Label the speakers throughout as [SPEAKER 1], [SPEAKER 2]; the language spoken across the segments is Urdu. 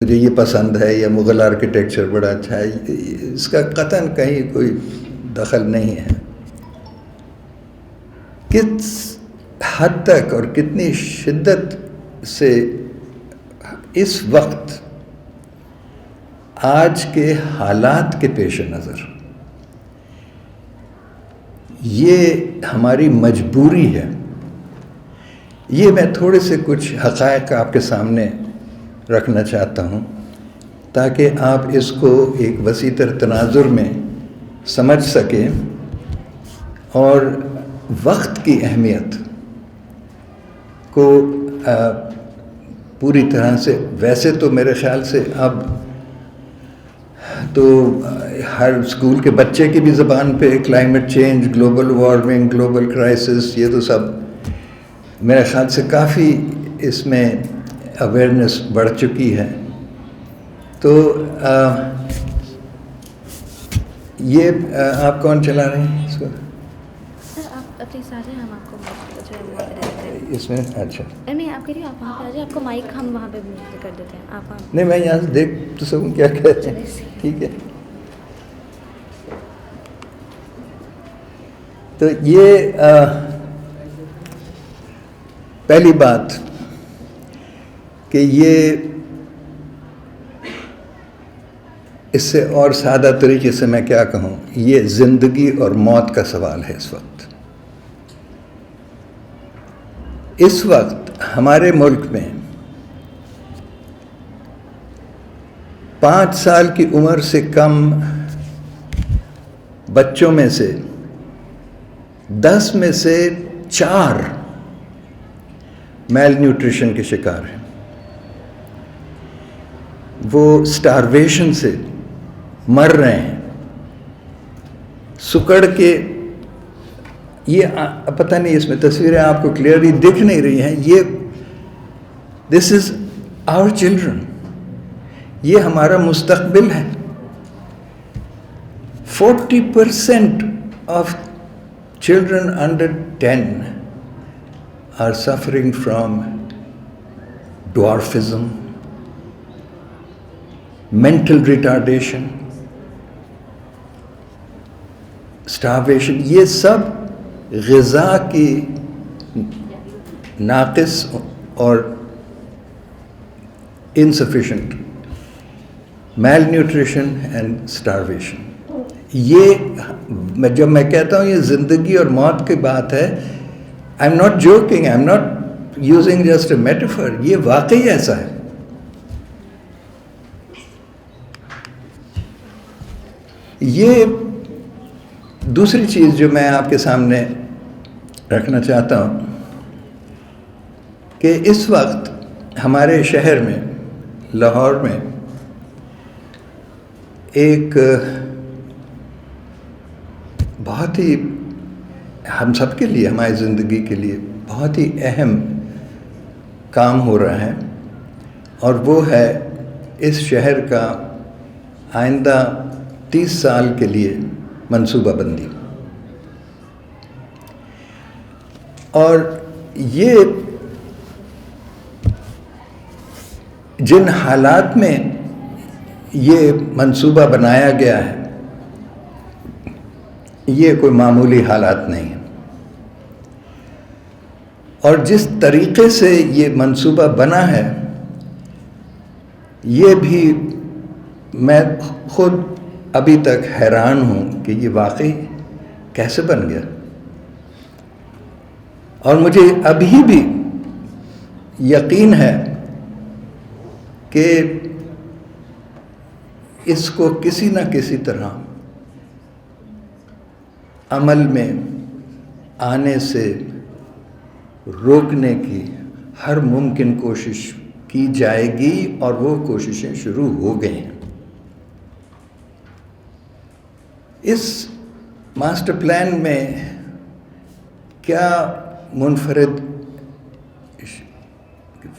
[SPEAKER 1] مجھے یہ پسند ہے یا مغل آرکیٹیکچر بڑا اچھا ہے، اس کا قطعاً کہیں کوئی دخل نہیں ہے۔ کس حد تک اور کتنی شدت سے اس وقت آج کے حالات کے پیش نظر یہ ہماری مجبوری ہے، یہ میں تھوڑے سے کچھ حقائق آپ کے سامنے رکھنا چاہتا ہوں تاکہ آپ اس کو ایک وسیع تر تناظر میں سمجھ سکیں اور وقت کی اہمیت کو پوری طرح سے، ویسے تو میرے خیال سے اب تو ہر اسکول کے بچے کی بھی زبان پہ climate change, global warming, global crisis, یہ تو سب میرے خیال سے کافی اس میں اویئرنیس بڑھ چکی ہے۔ تو یہ آپ کون چلا رہے ہیں اس کو؟
[SPEAKER 2] سر آپ اپنے ساتھ ہیں، ہم آپ کو
[SPEAKER 1] اس میں اچھا
[SPEAKER 2] نہیں، آپ کہہ آپ وہاں پہ آ جائیں، آپ کو مائک ہم وہاں پہ کر دیتے ہیں، آپ وہاں
[SPEAKER 1] نہیں، میں یہاں سے دیکھ تو سکوں کیا کہتے ہیں، ٹھیک ہے۔ تو یہ پہلی بات کہ یہ اس سے اور سادہ طریقے سے میں کیا کہوں، یہ زندگی اور موت کا سوال ہے اس وقت۔ اس وقت ہمارے ملک میں 5 سال کی عمر سے کم بچوں میں سے 10 میں سے 4 میل نیوٹریشن کے شکار ہیں۔ وہ سٹارویشن سے مر رہے ہیں، سکڑ کے۔ یہ پتہ نہیں اس میں تصویریں آپ کو کلیئرلی دکھ نہیں رہی ہیں، یہ دس از آور چلڈرن، یہ ہمارا مستقبل ہے۔ 40% of children under 10 are suffering from dwarfism, mental retardation, starvation، یہ سب غذا کی ناقص اور insufficient malnutrition and starvation۔ یہ جب میں کہتا ہوں یہ زندگی اور موت کی بات ہے، I am not joking, I am not using just a metaphor, یہ واقعی ایسا ہے۔ یہ دوسری چیز جو میں آپ کے سامنے رکھنا چاہتا ہوں کہ اس وقت ہمارے شہر میں، لاہور میں، ایک بہت ہی ہم سب کے لیے، ہماری زندگی کے لیے بہت ہی اہم کام ہو رہا ہے، اور وہ ہے اس شہر کا آئندہ 30 سال کے لیے منصوبہ بندی۔ اور یہ جن حالات میں یہ منصوبہ بنایا گیا ہے، یہ کوئی معمولی حالات نہیں ہیں، اور جس طریقے سے یہ منصوبہ بنا ہے، یہ بھی میں خود ابھی تک حیران ہوں کہ یہ واقعی کیسے بن گیا۔ اور مجھے ابھی بھی یقین ہے کہ اس کو کسی نہ کسی طرح عمل میں آنے سے روکنے کی ہر ممکن کوشش کی جائے گی، اور وہ کوششیں شروع ہو گئی ہیں۔ اس ماسٹر پلان میں کیا منفرد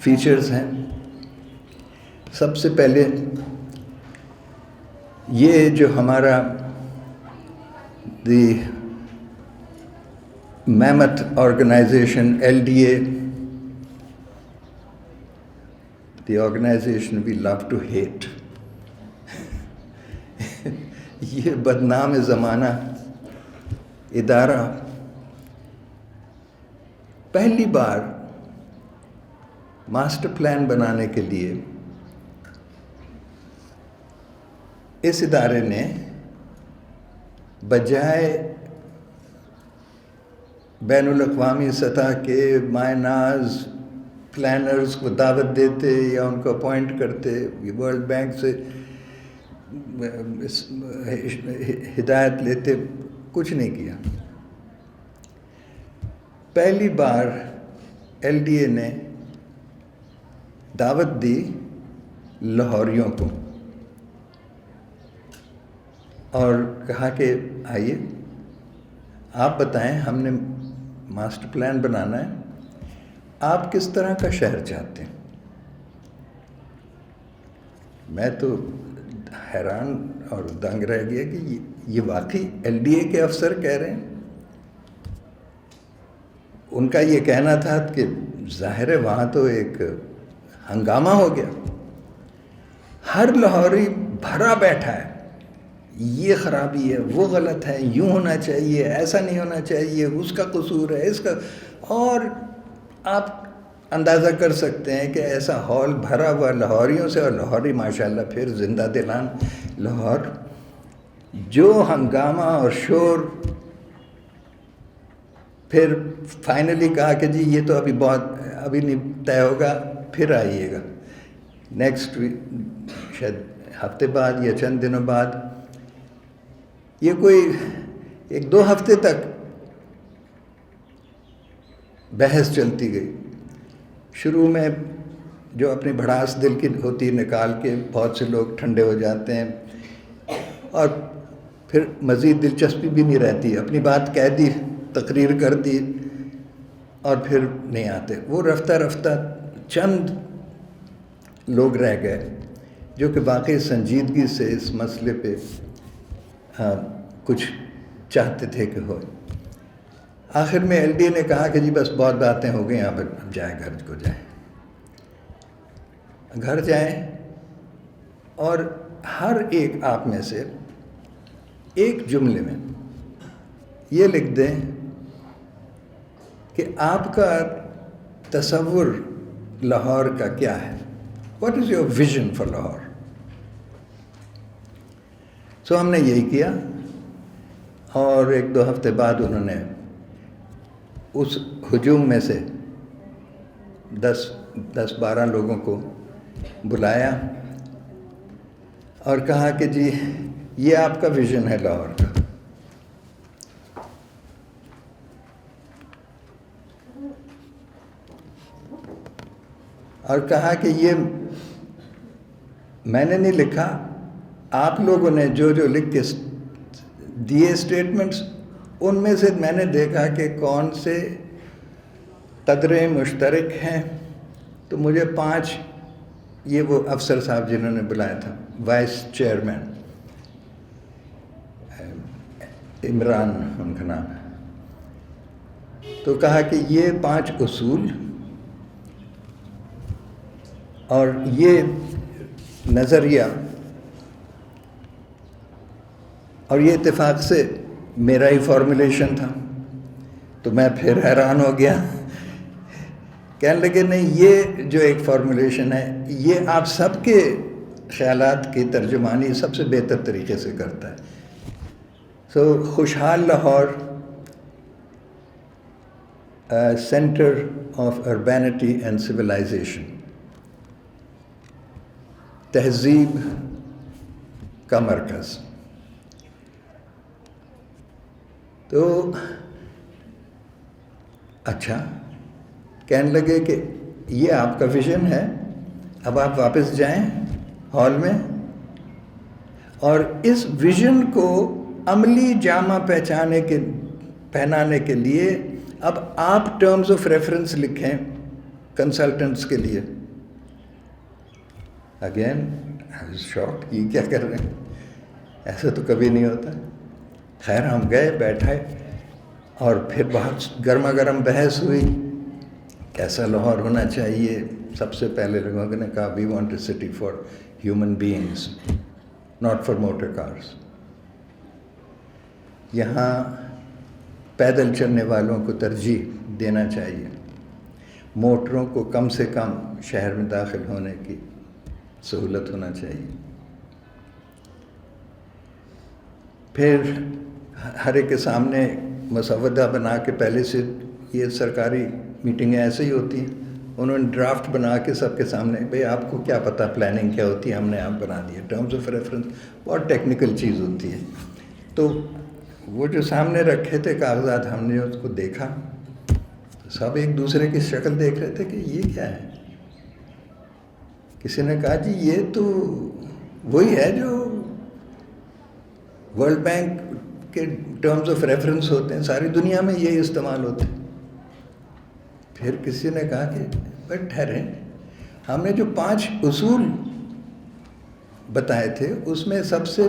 [SPEAKER 1] فیچرز ہیں؟ سب سے پہلے یہ جو ہمارا دی میمتھ organization LDA the organization we love to hate. یہ بدنام زمانہ ادارہ پہلی بار ماسٹر پلان بنانے کے لیے اس ادارے نے بجائے بین الاقوامی سطح کے مائع ناز پلانرز کو دعوت دیتے یا ان کو اپوائنٹ کرتے، ورلڈ بینک سے ہدایت لیتے، کچھ نہیں کیا. پہلی بار ایل ڈی اے نے دعوت دی لاہوریوں کو اور کہا کہ آئیے آپ بتائیں، ہم نے ماسٹر پلان بنانا ہے، آپ کس طرح کا شہر چاہتے ہیں. میں تو حیران اور دنگ رہ گیا کہ یہ واقعی ایل ڈی اے کے افسر کہہ رہے ہیں. ان کا یہ کہنا تھا کہ ظاہر ہے وہاں تو ایک ہنگامہ ہو گیا، ہر لاہوری بھرا بیٹھا ہے، یہ خرابی ہے، وہ غلط ہے، یوں ہونا چاہیے، ایسا نہیں ہونا چاہیے، اس کا قصور ہے، اس کا. اور آپ اندازہ کر سکتے ہیں کہ ایسا ہال بھرا ہوا لاہوریوں سے، اور لاہوری ماشاءاللہ پھر زندہ دلان لاہور، جو ہنگامہ اور شور. پھر فائنلی کہا کہ جی یہ تو ابھی نہیں طے ہوگا، پھر آئیے گا. نیکسٹ ویک، شاید ہفتے بعد یا چند دنوں بعد، یہ کوئی 1-2 ہفتے تک بحث چلتی گئی. شروع میں جو اپنی بھڑاس دل کی ہوتی نکال کے بہت سے لوگ ٹھنڈے ہو جاتے ہیں، اور پھر مزید دلچسپی بھی نہیں رہتی، اپنی بات کہہ دی، تقریر کر دی، اور پھر نہیں آتے. وہ رفتہ رفتہ چند لوگ رہ گئے جو کہ واقعی سنجیدگی سے اس مسئلے پہ کچھ چاہتے تھے کہ ہو. آخر میں ایل ڈی نے کہا کہ جی بس بہت باتیں ہو گئی، اب جائیں گھر کو جائیں. گھر جائیں اور ہر ایک آپ میں سے ایک جملے میں یہ لکھ دیں کہ آپ کا تصور لاہور کا کیا ہے. What is your vision for Lahore. So ہم نے یہی کیا، اور 1-2 ہفتے بعد انہوں نے اس ہجوم میں سے 10-12 لوگوں کو بلایا اور کہا کہ جی یہ آپ کا ویژن ہے لاہور کا. اور کہا کہ یہ میں نے نہیں لکھا، آپ لوگوں نے جو لکھ کے دیے اسٹیٹمنٹس، ان میں سے میں نے دیکھا کہ کون سے قدریں مشترک ہیں. تو مجھے 5، یہ وہ افسر صاحب جنہوں نے بلایا تھا، وائس چیئرمین عمران ان کا نام ہے، تو کہا کہ یہ 5 اصول اور یہ نظریہ، اور یہ اتفاق سے میرا ہی فارمولیشن تھا. تو میں پھر حیران ہو گیا، کہنے لگے نہیں، یہ جو ایک فارمولیشن ہے یہ آپ سب کے خیالات کی ترجمانی سب سے بہتر طریقے سے کرتا ہے. سو خوشحال Lahore, centre of urbanity and civilisation, تہذیب کا مرکز. تو اچھا، کہنے لگے کہ یہ آپ کا ویژن ہے، اب آپ واپس جائیں ہال میں، اور اس ویژن کو عملی جامہ پہنانے کے لیے اب آپ ٹرمز آف ریفرنس لکھیں کنسلٹنٹس کے لیے. اگین آئی واز شاکڈ، یہ کیا کر رہے ہیں، ایسا تو کبھی نہیں ہوتا. خیر ہم گئے، بیٹھے، اور پھر بہت گرما گرم بحث ہوئی، کیسا لاہور ہونا چاہیے، سب سے پہلے لوگوں نے کہا we want a city for human beings not for motor cars. یہاں پیدل چلنے والوں کو ترجیح دینا چاہیے، موٹروں کو کم سے کم شہر میں داخل ہونے کی سہولت ہونا چاہیے. پھر ہر ایک کے سامنے مسودہ بنا کے، پہلے سے یہ سرکاری میٹنگیں ایسے ہی ہوتی ہیں، انہوں نے ڈرافٹ بنا کے سب کے سامنے، بھئی آپ کو کیا پتہ پلاننگ کیا ہوتی ہے، ہم نے آپ بنا دیا. ٹرمز آف ریفرنس بہت ٹیکنیکل چیز ہوتی ہے. تو وہ جو سامنے رکھے تھے کاغذات، ہم نے اس کو دیکھا، سب ایک دوسرے کی شکل دیکھ رہے تھے کہ یہ کیا ہے. کسی نے کہا جی یہ تو وہی ہے جو ورلڈ بینک کے ٹرمز آف ریفرنس ہوتے ہیں، ساری دنیا میں یہی استعمال ہوتے ہیں. پھر کسی نے کہا کہ بٹ ٹھہریں، ہم نے جو 5 اصول بتائے تھے اس میں سب سے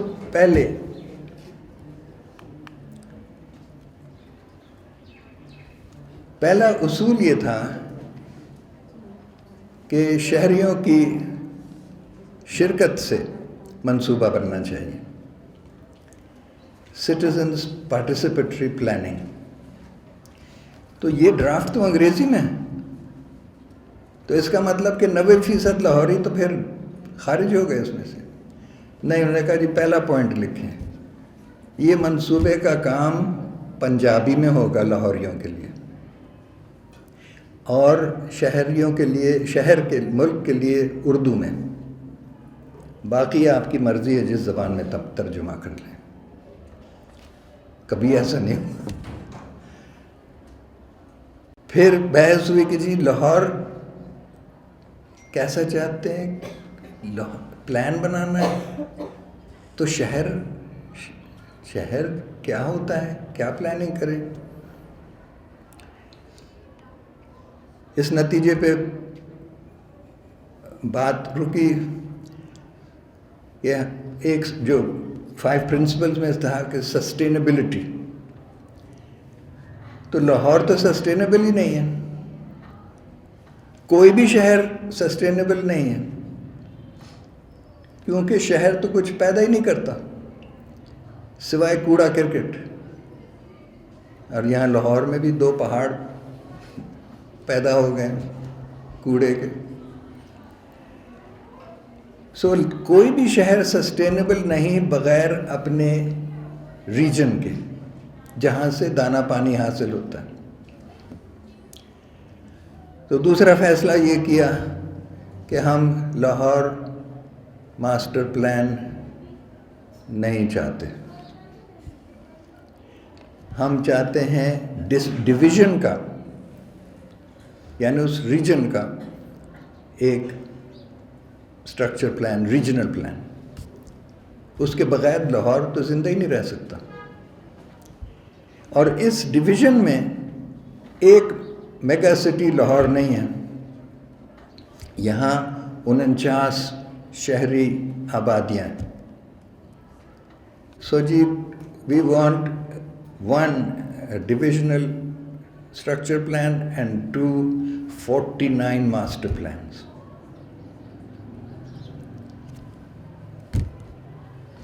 [SPEAKER 1] پہلا اصول یہ تھا کہ شہریوں کی شرکت سے منصوبہ بننا چاہیے، سٹیزنز پارٹیسپیٹری پلاننگ. تو یہ ڈرافٹ تو انگریزی میں ہے، تو اس کا مطلب کہ 90% لاہوری تو پھر خارج ہو گئے اس میں سے. نہیں، انہوں نے کہا جی پہلا پوائنٹ لکھیں، یہ منصوبے کا کام پنجابی میں ہوگا لاہوریوں کے لیے، اور شہریوں کے لیے، شہر کے ملک کے لیے اردو میں. باقی آپ کی مرضی ہے جس زبان میں تب ترجمہ کر لیں. کبھی ایسا نہیں ہوا. پھر بحث ہوئی کہ جی لاہور کیسا چاہتے ہیں، پلان بنانا ہے تو شہر کیا ہوتا ہے، کیا پلاننگ کریں. اس نتیجے پہ بات رکی کہ ایک جو 5 پرنسپلز میں تھا کہ سسٹینیبلٹی، تو لاہور تو سسٹینیبل ہی نہیں ہے، کوئی بھی شہر سسٹینیبل نہیں ہے، کیونکہ شہر تو کچھ پیدا ہی نہیں کرتا سوائے کوڑا کرکٹ. اور یہاں لاہور میں بھی 2 پہاڑ پیدا ہو گئے کوڑے کے. سو کوئی بھی شہر سسٹینیبل نہیں بغیر اپنے ریجن کے، جہاں سے دانہ پانی حاصل ہوتا ہے. تو دوسرا فیصلہ یہ کیا کہ ہم لاہور ماسٹر پلان نہیں چاہتے، ہم چاہتے ہیں ڈویژن کا، یعنی اس ریجن کا ایک اسٹرکچر پلان، ریجنل پلان. اس کے بغیر لاہور تو زندہ ہی نہیں رہ سکتا. اور اس ڈویژن میں ایک میگا سٹی لاہور نہیں ہے، یہاں 49 شہری آبادیاں ہیں. سو جی we want 1 divisional structure plan and 2 49 master plans.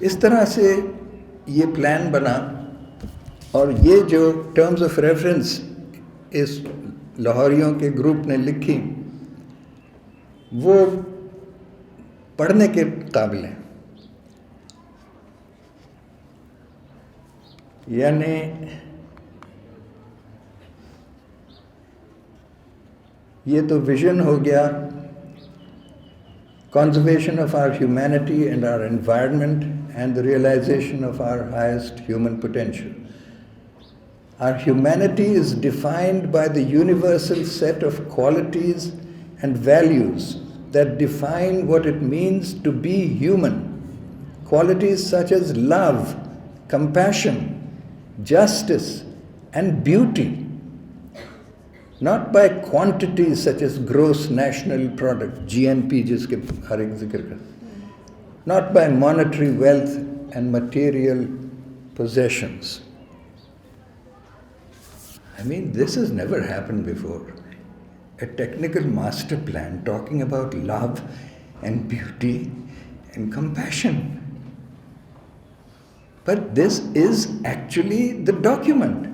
[SPEAKER 1] اس طرح سے یہ پلان بنا، اور یہ جو ٹرمز آف ریفرنس اس لاہوریوں کے گروپ نے لکھی وہ پڑھنے کے قابل ہیں. یعنی یہ تو ویژن ہو گیا، conservation of our humanity and our environment and the realization of our highest human potential. Our humanity is defined by the universal set of qualities and values that define what it means to be human. Qualities such as love, compassion, justice, and beauty. Not by quantities such as gross national product, GNP جس کے ہر ایک ذکر کرتے. Not by monetary wealth and material possessions. I mean, this has never happened before. a technical master plan talking about love and beauty and compassion. But this is actually the document.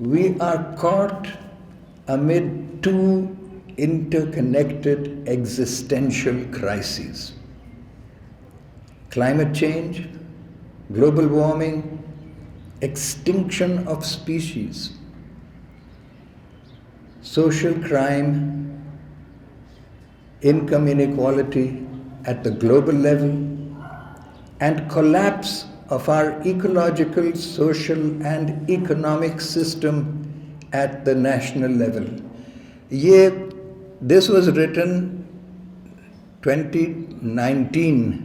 [SPEAKER 1] We are caught amid two interconnected existential crises: climate change, global warming, extinction of species, social crime, income inequality at the global level, and collapse of our ecological, social, and economic system at the national level. This was written 2019,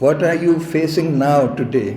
[SPEAKER 1] What are you facing now today?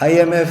[SPEAKER 1] IMF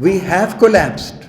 [SPEAKER 1] We have collapsed.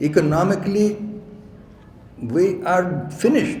[SPEAKER 1] Economically, we are finished.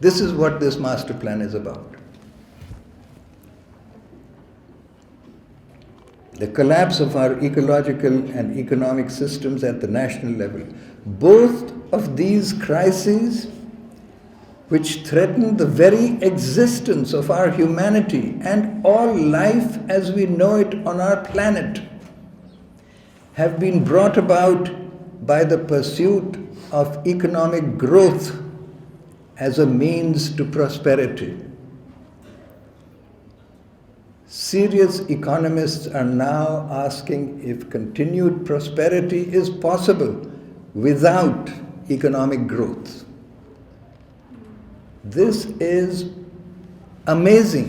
[SPEAKER 1] This is what this master plan is about. The collapse of our ecological and economic systems at the national level. Both of these crises, which threaten the very existence of our humanity and all life as we know it on our planet, have been brought about by the pursuit of economic growth as a means to prosperity. Serious economists are now asking if continued prosperity is possible without economic growth. This is amazing.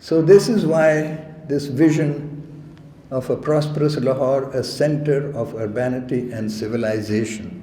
[SPEAKER 1] So this is why this vision of a prosperous Lahore, a center of urbanity and civilization.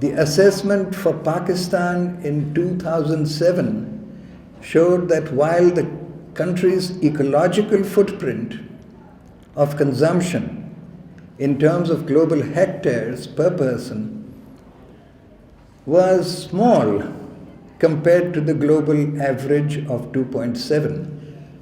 [SPEAKER 1] the assessment for Pakistan in 2007 showed that while the country's ecological footprint of consumption in terms of global hectares per person was small compared to the global average of 2.7.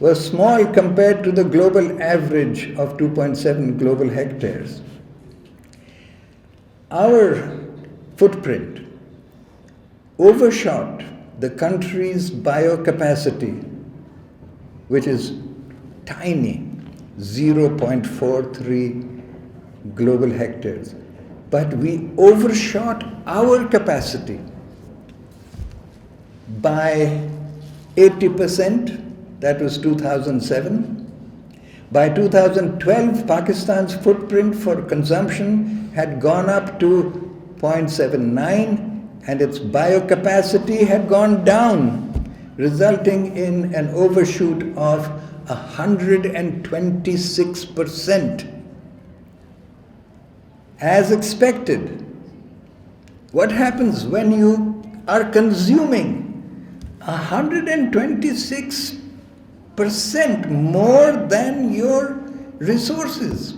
[SPEAKER 1] Was small compared to the global average of 2.7 global hectares. Our footprint overshot the country's biocapacity, which is tiny, 0.43 global hectares. But we overshot our capacity by 80%, that was 2007. By 2012, Pakistan's footprint for consumption had gone up to 0.79 and its biocapacity had gone down, resulting in an overshoot of 126%. As expected. What happens when you are consuming 126% more than your resources?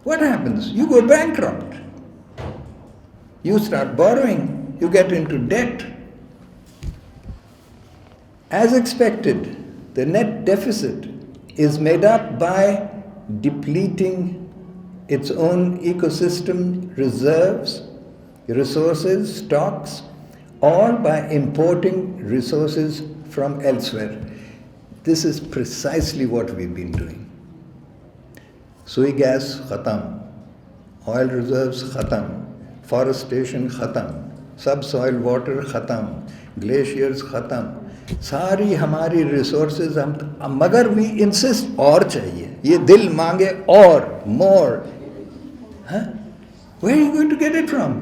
[SPEAKER 1] What happens? You go bankrupt. You start borrowing. You get into debt. As expected, the net deficit is made up by depleting its own ecosystem reserves, resources, stocks, or by importing resources from elsewhere. This is precisely what we've been doing. Sui gas khatam, oil reserves khatam, forestation khatam, subsoil water khatam, glaciers khatam. ساری ہماری ریسورسز ہم مگر وی انسسٹ اور چاہیے, یہ دل مانگے اور more. Where you going to get it from?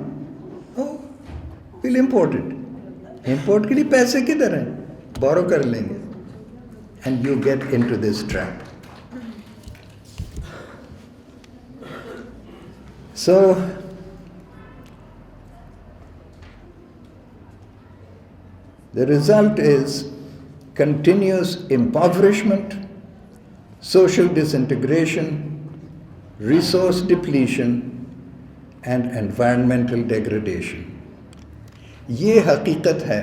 [SPEAKER 1] We'll import it. Import کے لیے پیسے کدھر ہیں؟ بورو کر لیں گے. And you get into this trap. So the result is continuous impoverishment, social disintegration, resource depletion, and environmental degradation. یہ حقیقت ہے.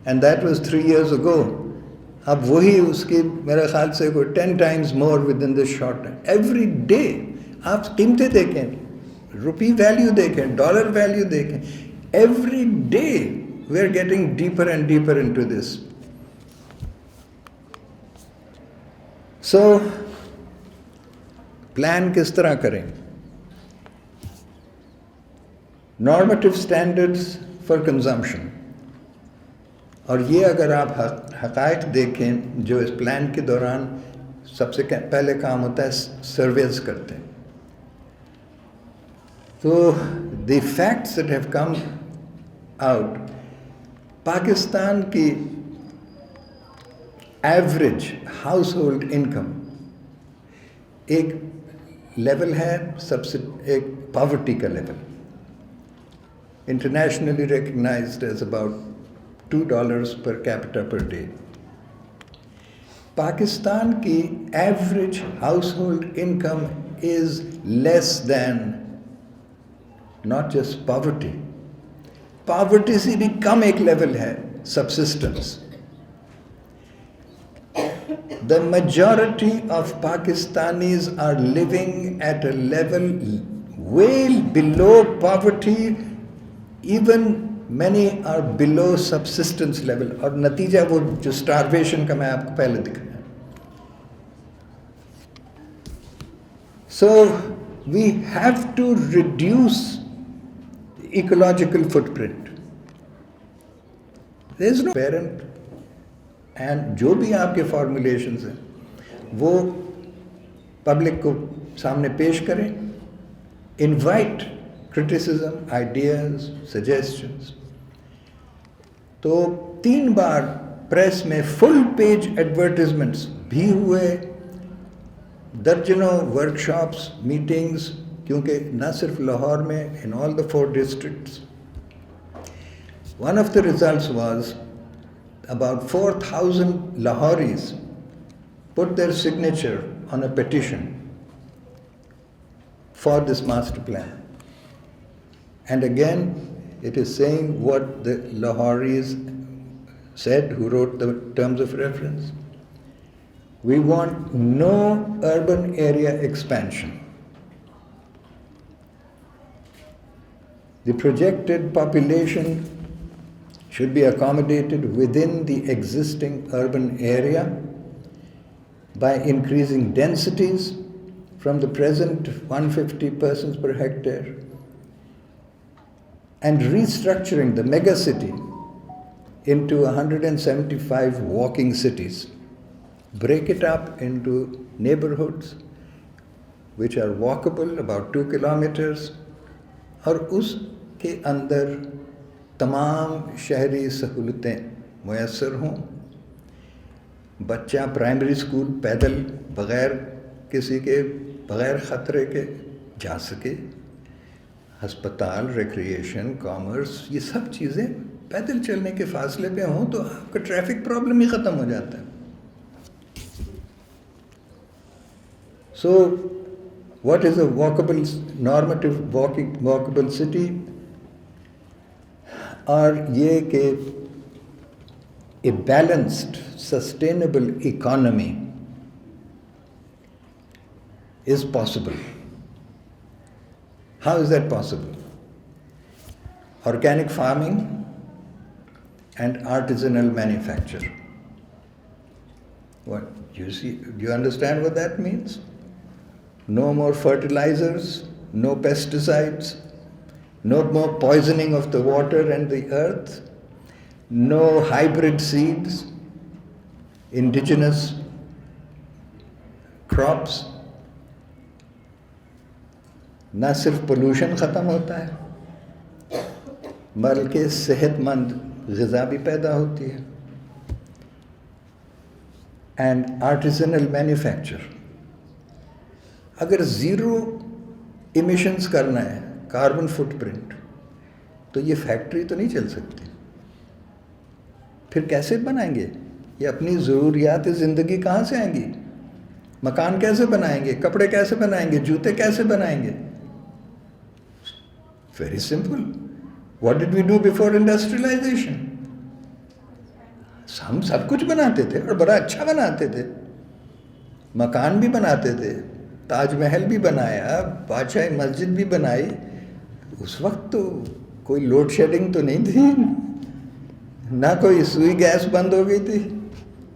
[SPEAKER 1] And that was 3 years ago. اب وہی اس کی میرے خیال سے کوئی 10 times more within this short time. Every day آپ قیمتیں دیکھیں, روپی ویلیو دیکھیں, ڈالر ویلیو دیکھیں. Every day we are getting deeper and deeper into this. So, plan کس طرح کریں؟ Normative standards for consumption. اور یہ اگر آپ حقائق دیکھیں جو اس پلان کے دوران سب سے پہلے کام ہوتا ہے سرویز کرتے ہیں. تو the facts that have come out, Pakistan کی ایوریج ہاؤس ہولڈ انکم ایک لیول ہے ایک پاورٹی کا level, internationally recognised as about $2 per capita per day. Pakistan کی average household income is less than not just poverty. Poverty سے بھی کم ایک لیول ہے subsistence. The majority of Pakistanis are living at a level way below poverty, even many are below subsistence level. اور نتیجہ وہ جو starvation کا میں آپ کو پہلے دکھایا. So we have to reduce ecological footprint. There is no parent, and جو بھی آپ کے فارمولیشنز ہیں وہ پبلک کو سامنے پیش کریں. Invite criticism, ideas, suggestions. تو 3 بار پریس میں فل پیج ایڈورٹیزمنٹس بھی ہوئے, درجنوں ورکشاپس, میٹنگز, کیونکہ نہ صرف لاہور میں, in all the 4 districts. One of the results was about 4,000 Lahoris put their signature on a petition for this master plan. And again, it is saying what the Lahoris said, who wrote the terms of reference. We want no urban area expansion. The projected population should be accommodated within the existing urban area. by increasing densities from the present 150 persons per hectare and restructuring the megacity into 175 walking cities. Break it up into neighborhoods which are walkable, about 2 kilometers, اور اس کے اندر تمام شہری سہولتیں میسر ہوں. بچہ پرائمری اسکول پیدل بغیر کسی کے بغیر خطرے کے جا سکے. ہسپتال، ریکریشن، کامرس، یہ سب چیزیں پیدل چلنے کے فاصلے پہ ہوں تو آپ کا ٹریفک پرابلم ہی ختم ہو جاتا ہے. سو what is a walkable, normative walkable city? اور یہ کہ a balanced, sustainable economy is possible. How is that possible? Organic farming and artisanal manufacture. What? You see, do you understand what that means? No more fertilizers, no pesticides, no more poisoning of the water and the earth, no hybrid seeds, indigenous crops. نہ صرف پولوشن ختم ہوتا ہے بلکہ صحت مند غذا بھی پیدا ہوتی ہے. And artisanal manufacture. اگر زیرو ایمیشنز کرنا ہے، کاربن فٹ پرنٹ، تو یہ فیکٹری تو نہیں چل سکتی. پھر کیسے بنائیں گے؟ یہ اپنی ضروریات زندگی کہاں سے آئیں گی؟ مکان کیسے بنائیں گے؟ کپڑے کیسے بنائیں گے؟ جوتے کیسے بنائیں گے؟ Very simple. What did we do before industrialisation? ہم سب کچھ بناتے تھے اور بڑا اچھا بناتے تھے. مکان بھی بناتے تھے، تاج محل بھی بنایا، بادشاہ مسجد بھی بنائی. اس وقت تو کوئی لوڈ شیڈنگ تو نہیں تھی، نہ کوئی سوئی گیس بند ہو گئی تھی،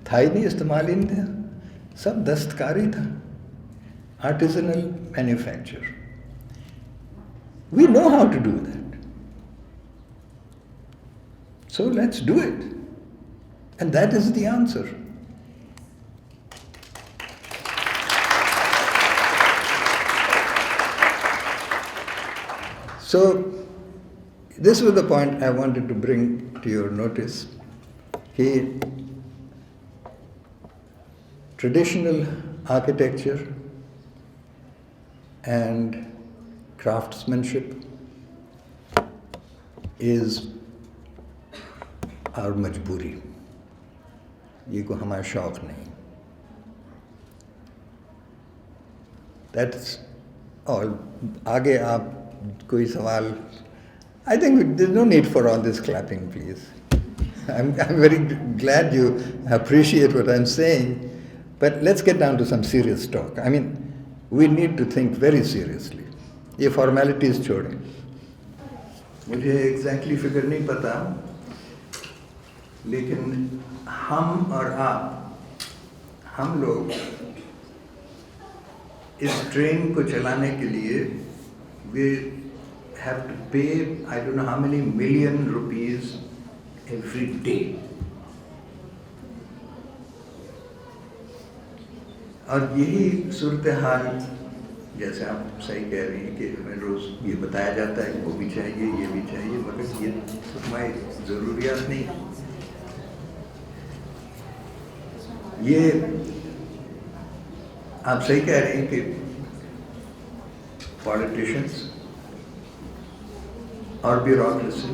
[SPEAKER 1] تھا ہی نہیں، استعمال ہی نہیں تھا. سب دستکاری تھا. آرٹیزنل manufacture. We know how to do that. So let's do it. And that is the answer. So this was the point I wanted to bring to your notice. Traditional architecture and craftsmanship is our مجبوری. یہ کو ہمارا شوق نہیں. That's all. آگے آپ کوئی سوال. I think there's no need for all this clapping, please. I'm very glad you appreciate what I'm saying, but let's get down to some serious talk. I mean, we need to think very seriously. یہ فارمیلٹیز چھوڑیں. مجھے ایگزیکٹلی فگر نہیں پتا، لیکن ہم اور آپ، ہم لوگ اس ٹرین کو چلانے کے لیے we have to pay I don't know how many million rupees every day. اور یہی صورتحال، جیسے آپ صحیح کہہ رہی ہیں کہ ہمیں روز یہ بتایا جاتا ہے کہ وہ بھی چاہیے، یہ بھی چاہیے، مگر یہ ہماری ضروریات نہیں. یہ آپ صحیح کہہ رہی ہیں کہ پالیٹیشنس اور بیوروکریسی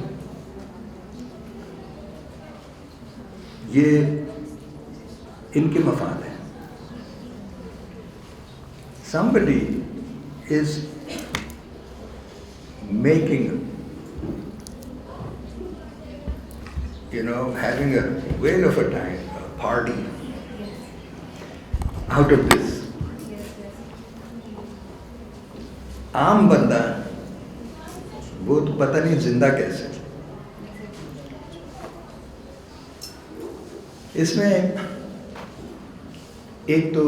[SPEAKER 1] یہ ان کے مفاد ہیں. Somebody is making, having a whale of a time, a party out of this. عام بندہ وہ تو پتہ نہیں زندہ کیسے. اس میں ایک تو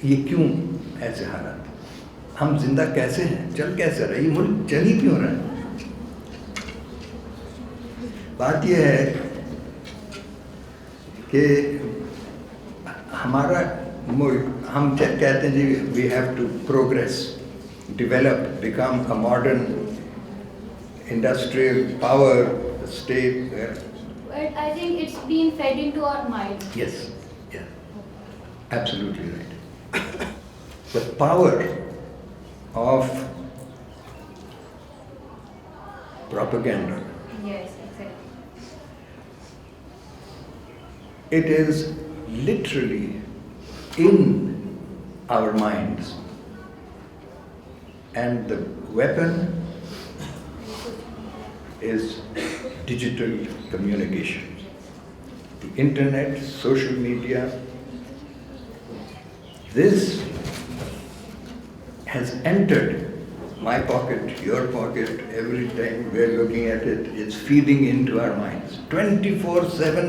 [SPEAKER 1] یہ کیوں ایسے حالات, ہم زندہ کیسے ہیں, چل کیسے رہے, یہ ملک چل ہی کیوں رہا ہے. بات یہ ہے کہ ہمارا ملک, ہم کہتے ہیں جی we have to progress, develop, become a modern industrial power state.
[SPEAKER 3] But I think it's been fed into our minds.
[SPEAKER 1] Yes, yeah, absolutely right. The power of propaganda,
[SPEAKER 3] Yes, exactly.
[SPEAKER 1] it is literally in our minds, and the weapon is digital communication. The internet, social media, this has entered my pocket, your pocket, every time we're looking at it, it's feeding into our minds. 24/7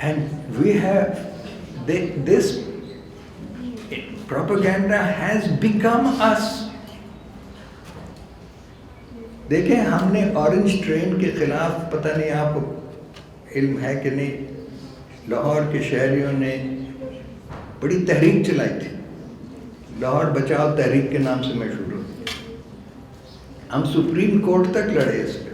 [SPEAKER 1] And we have this propaganda has become us. دیکھیں, ہم نے اورنج ٹرین کے خلاف, پتہ نہیں آپ کو علم ہے کہ نہیں, لاہور کے شہریوں نے بڑی تحریک چلائی تھی, لاہور بچاؤ تحریک کے نام سے مشہور ہوتی. ہم سپریم کورٹ تک لڑے اس پہ.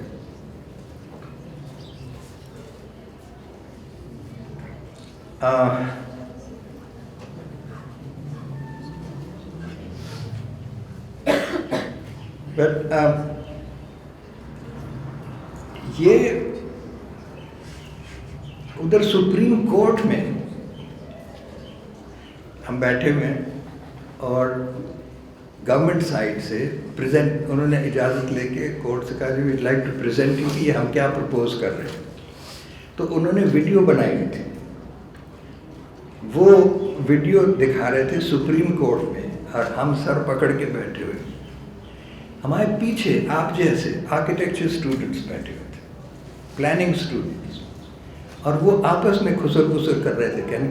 [SPEAKER 1] بٹ یہ ادھر سپریم کورٹ میں ہم بیٹھے ہوئے ہیں اور گورنمنٹ سائڈ سے پریزنٹ, انہوں نے اجازت لے کے کورٹ سے کہا جی we'd like to present you کہ یہ ہم کیا پرپوز کر رہے ہیں. تو انہوں نے ویڈیو بنائی ہوئی تھی, وہ ویڈیو دکھا رہے تھے سپریم کورٹ میں, اور ہم سر پکڑ کے بیٹھے ہوئے, ہمارے پیچھے آپ جیسے آرکیٹیکچر اسٹوڈنٹس بیٹھے ہوئے تھے, پلاننگ اسٹوڈنٹس, اور وہ آپس میں خسر خسر کر رہے تھے, کہنے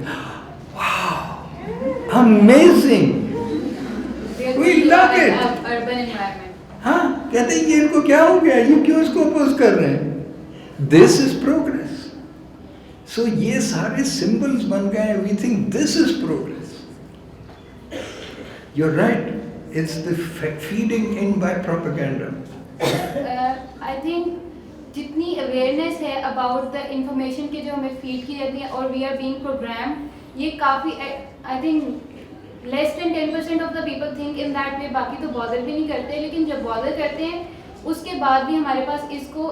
[SPEAKER 1] wow amazing, we love it.
[SPEAKER 3] Urban environment.
[SPEAKER 1] ہاں, کہتے ہیں یہ ان کو کیا ہو گیا, یہ کیوں اس کو اپوز کر رہے ہیں. دس از پروگریس. سو یہ سارے سمبلس بن گئے, we think this is progress. You are right, it's the feeding in by propaganda.
[SPEAKER 3] I think جتنی اویئرنیس ہے اباؤٹ دا انفارمیشن کے جو ہمیں فیڈ کی جاتی ہے اور وی آر بینگ پروگرام, یہ کافی I think less than 10% of the people think in that way. باقی تو بادر بھی نہیں کرتے, لیکن جب بادر کرتے ہیں اس کے بعد بھی ہمارے پاس اس کو,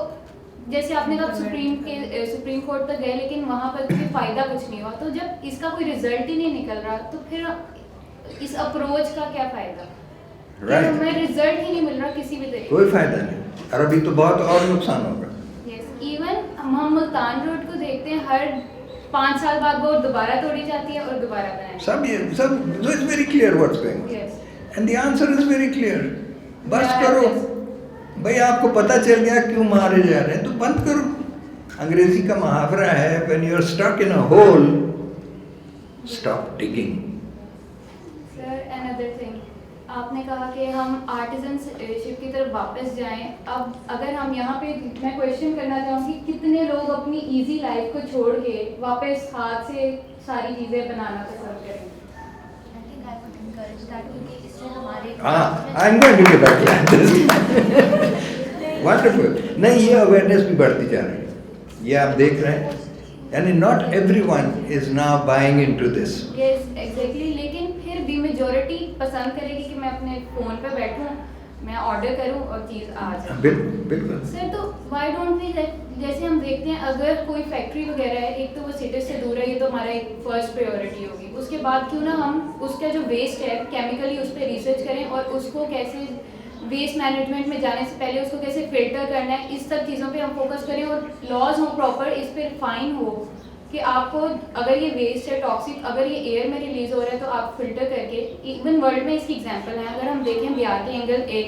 [SPEAKER 3] جیسے آپ نے کہا سپریم کورٹ تک گئے لیکن وہاں پر کوئی فائدہ کچھ نہیں ہوا. تو جب اس کا کوئی رزلٹ ہی نہیں نکل رہا تو پھر اس اپروچ کا کیا فائدہ, ہمیں رزلٹ ہی نہیں مل رہا کسی بھی طریقے,
[SPEAKER 1] کوئی فائدہ نہیں, اور ابھی تو بہت اور نقصان ہوگا.
[SPEAKER 3] ایون ہم ملتان روڈ کو دیکھتے ہیں, ہر 5 سال بعد وہ دوبارہ توڑی جاتی ہے اور دوبارہ بنائی.
[SPEAKER 1] سب it's very clear what's going, and the answer is very clear. بس کرو بھائی, آپ کو پتہ چل گیا کیوں مارے جا رہے ہیں تو بند کرو. انگریزی کا محاورہ ہے, when you are stuck in a hole, stop digging.
[SPEAKER 3] Sir another thing, آپ نے کہا کہ ہم آرٹیزن شپ کی طرف واپس جائیں. اب اگر ہم یہاں پہ, میں کویشچن کرنا چاہوں گی, کتنے لوگ اپنی ایزی لائف کو چھوڑ کے واپس ہاتھ سے ساری چیزیں بنانا پسند کریں گے؟
[SPEAKER 1] Wonderful. نہیں, یہ اویئرنیس بھی بڑھتی جا رہی ہے, یہ آپ دیکھ رہے ہیں, یعنی not everyone is now buying into this.
[SPEAKER 3] Yes, exactly. لیکن پھر بھی میجورٹی پسند کرے گی کہ میں اپنے فون پہ بیٹھوں, میں آرڈر کروں اور چیز آ جائے.
[SPEAKER 1] بالکل
[SPEAKER 3] سر, تو وائی ڈونٹ وی, جیسے ہم دیکھتے ہیں اگر کوئی فیکٹری وغیرہ ہے, ایک تو وہ سٹی سے دور ہے, یہ تو ہمارا ایک فرسٹ پریورٹی ہوگی. اس کے بعد کیوں نہ ہم اس کا جو ویسٹ ہے کیمیکلی اس پہ ریسرچ کریں, اور اس کو کیسے ویسٹ مینجمنٹ میں جانے سے پہلے اس کو کیسے فلٹر کرنا ہے, اس سب چیزوں پہ ہم فوکس کریں, اور لاز ہوں پراپر, اس پہ فائن ہو کہ آپ کو اگر یہ ویسٹ ہے ٹاکسک, اگر یہ ایئر میں ریلیز ہو رہا ہے تو آپ فلٹر کر کے. ایون ورلڈ میں اس کی ایگزامپل ہیں, اگر ہم دیکھیں بہار کے اینگل ایک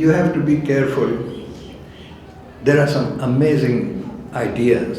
[SPEAKER 1] You have to be careful. There are some amazing ideas.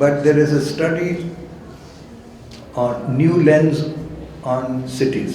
[SPEAKER 1] But there is a study on new lens on cities.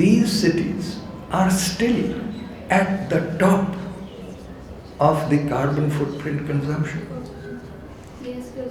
[SPEAKER 1] These cities are still at the top of the carbon footprint consumption.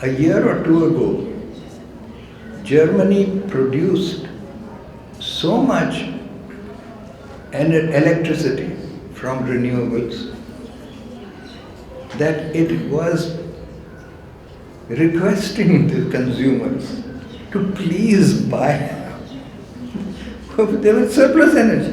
[SPEAKER 1] A year or two ago, Germany produced so much electricity from renewables that it was requesting the consumers to please buy. There was surplus energy.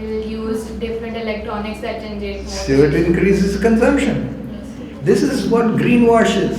[SPEAKER 3] We'll use different electronics that generate more.
[SPEAKER 1] So it increases consumption. This is what greenwash is.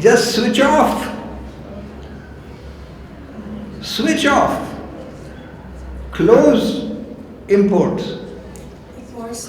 [SPEAKER 1] Just switch off. Switch off. Close imports.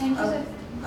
[SPEAKER 3] Thank you, sir.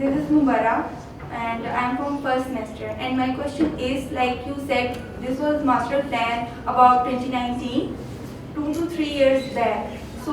[SPEAKER 4] This is Mubara and I am from first semester, and my question is, like you said, this was master plan about 2019, 2 to 3 years back. So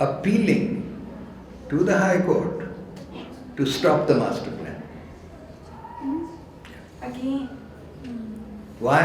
[SPEAKER 1] appealing to the High Court to stop the master plan.
[SPEAKER 4] Again.
[SPEAKER 1] Why?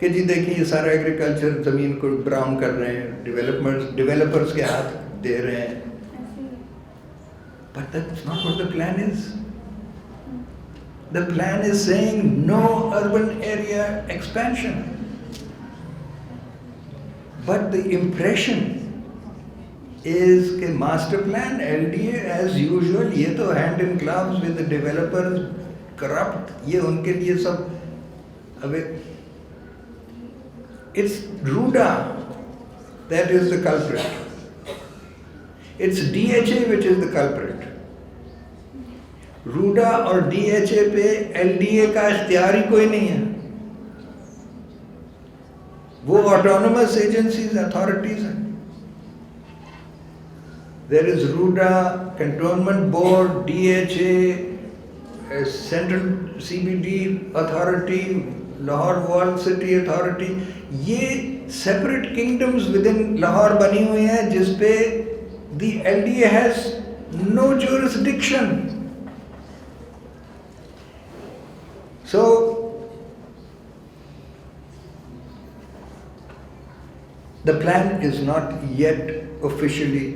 [SPEAKER 1] کہ جی دیکھیں یہ سارا ایگریکلچر زمین کو براؤن کر رہے ہیں, ڈیولپرز کے ہاتھ دے رہے ہیں. But that's not what the plan is. The plan is saying no urban area expansion. But the impression is کہ master plan, LDA as usual, یہ تو hand in gloves with the developers, corrupt, یہ ان کے لیے سب اب it's RUDA that is the culprit. It's DHA which is the culprit. RUDA اور DHA پہ LDA کا اختیار ہی کوئی نہیں ہے. وہ autonomous agencies, authorities ہیں. There is RUDA, Cantonment Board, DHA, Central CBD Authority, Lahore Walled City Authority. یہ separate kingdoms within لاہور بنی ہوئی ہیں جس پہ the LDA has no jurisdiction. So the plan is not yet officially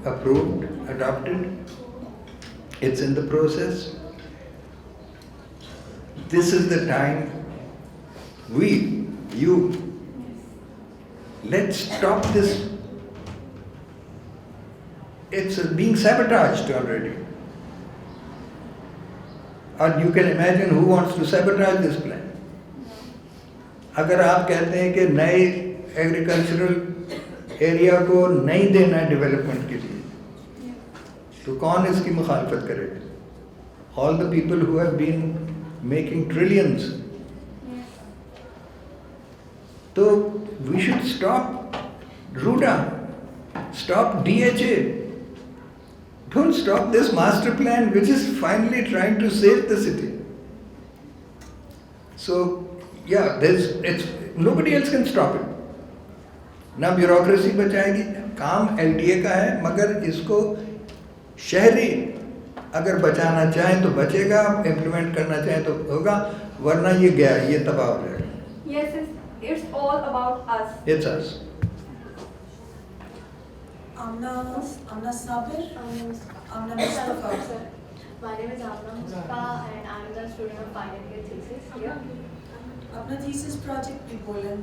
[SPEAKER 1] approved, adopted. It's in the process. This is the time let's stop this. It's being sabotaged already. And you can imagine who wants to sabotage this plan. اگر آپ کہتے ہیں کہ نئے ایگریکلچرل ایریا کو نہیں دینا ہے ڈیولپمنٹ کے لیے تو کون اس کی مخالفت کرے گا؟ All the people who have been making trillions. So we should stop RUDA, stop DHA. Don't stop this master plan which is finally trying to save the city. So yeah, nobody else can stop it. نہ بیوروکریسی بچائے گی, کام LDA کا ہے, مگر اس کو شہری اگر بچانا چاہیں تو بچے گا, امپلیمنٹ کرنا چاہیں تو ہوگا, ورنہ یہ گیا, یہ تباہ ہو جائے گا.
[SPEAKER 4] Yes, it's all about us.
[SPEAKER 1] It's us.
[SPEAKER 5] Amna Sabir, Amna Mustafa.
[SPEAKER 6] My name is Amna Mustafa and I'm the student of final year thesis here.
[SPEAKER 5] Apna thesis project bhi bolen.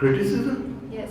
[SPEAKER 1] Criticism?
[SPEAKER 6] Yes,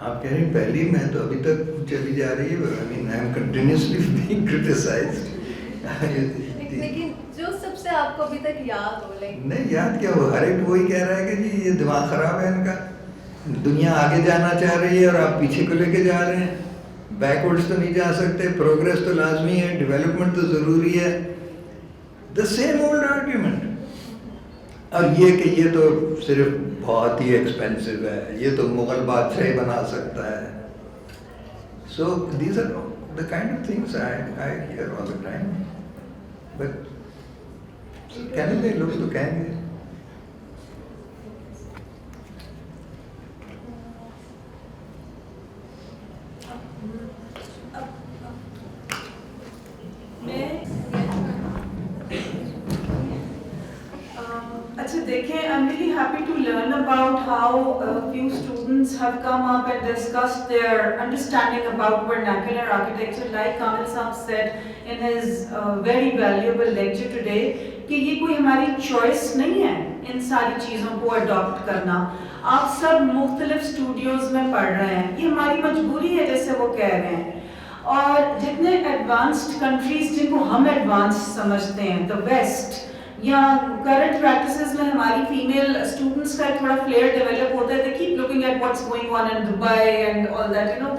[SPEAKER 1] آپ کہہ رہی ہیں پہلی, میں تو ابھی تک چلی جا رہی ہے. I mean, I am continuously being criticized.
[SPEAKER 6] لیکن جو سب سے آپ کو ابھی تک یاد ہو,
[SPEAKER 1] نہیں یاد کیا ہو, ہر ایک وہی کہہ رہا ہے کہ جی یہ دماغ خراب ہے ان کا, دنیا آگے جانا چاہ رہی ہے اور آپ پیچھے کو لے کے جا رہے ہیں, بیکورڈز تو نہیں جا سکتے, پروگریس تو لازمی ہے, ڈیولپمنٹ تو ضروری ہے. The same old argument. اور یہ کہ یہ تو صرف بہت ہی ایکسپینسو ہے, یہ تو مغل بادشاہ ہی بنا سکتا ہے. So these are the kind of things I hear all the time. But کہنے دیں, لوگ تو کہیں گے.
[SPEAKER 5] اچھا دیکھیں, I'm really happy to learn about how a few students have come up and discussed their understanding about vernacular architecture, like Kamil Saab said in his very valuable lecture today, کہ یہ کوئی ہماری چوائس نہیں ہے ان ساری چیزوں کو اڈاپٹ کرنا. آپ سب مختلف اسٹوڈیوز میں پڑھ رہے ہیں, یہ ہماری مجبوری ہے جیسے وہ کہہ رہے ہیں. اور جتنے ایڈوانسڈ کنٹریز جن کو ہم ایڈوانس سمجھتے ہیں, دا ویسٹ, یا کرنٹ پریکٹسز میں ہماری فیمیل اسٹوڈنٹس کا تھوڑا فلیئر ڈیولپ ہوتا ہے. They keep looking at what's going on in Dubai and all that, you know,